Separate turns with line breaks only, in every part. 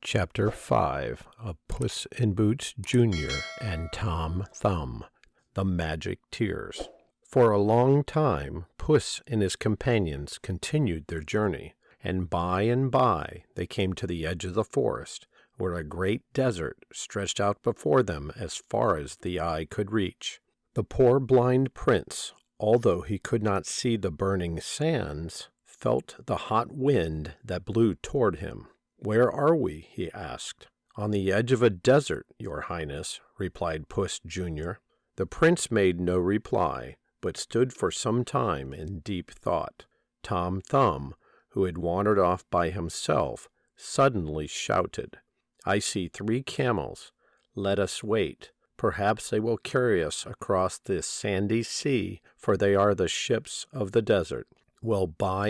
Chapter 5 of Puss in Boots Jr. and Tom Thumb, The Magic Tears. For a long time, Puss and his companions continued their journey, and by they came to the edge of the forest, where a great desert stretched out before them as far as the eye could reach. The poor blind prince, although he could not see the burning sands, felt the hot wind that blew toward him. "Where are we?" he asked. "On the edge of a desert, your highness," replied Puss Jr. The prince made no reply, but stood for some time in deep thought. Tom Thumb, who had wandered off by himself, suddenly shouted, "I see 3 camels. Let us wait. Perhaps they will carry us across this sandy sea, for they are the ships of the desert." Well, by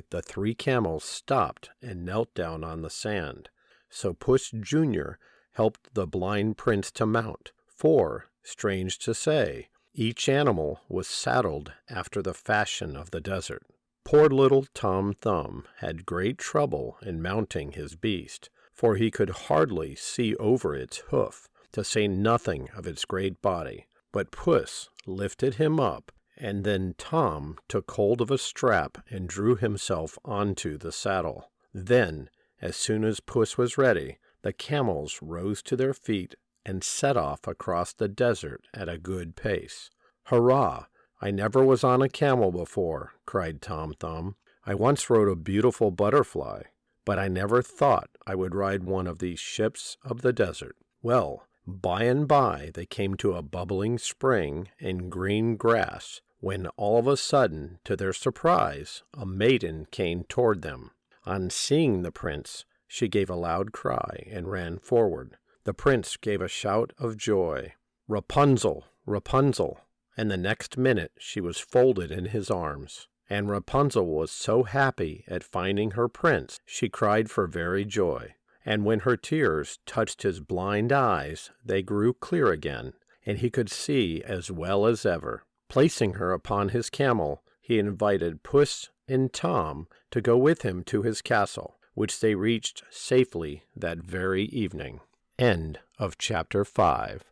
the 3 camels stopped and knelt down on the sand. So Puss Jr. helped the blind prince to mount, for, strange to say, each animal was saddled after the fashion of the desert. Poor little Tom Thumb had great trouble in mounting his beast, for he could hardly see over its hoof, to say nothing of its great body. But Puss lifted him up, and then Tom took hold of a strap and drew himself onto the saddle. Then, as soon as Puss was ready, the camels rose to their feet and set off across the desert at a good pace. "Hurrah! I never was on a camel before," cried Tom Thumb. "I once rode a beautiful butterfly, but I never thought I would ride one of these ships of the desert." Well, by they came to a bubbling spring in green grass, when all of a sudden, to their surprise, a maiden came toward them. On seeing the prince, she gave a loud cry and ran forward. The prince gave a shout of joy. "Rapunzel! Rapunzel!" And the next minute she was folded in his arms. And Rapunzel was so happy at finding her prince, she cried for very joy. And when her tears touched his blind eyes, they grew clear again, and he could see as well as ever. Placing her upon his camel, he invited Puss and Tom to go with him to his castle, which they reached safely that very evening. End of Chapter 5.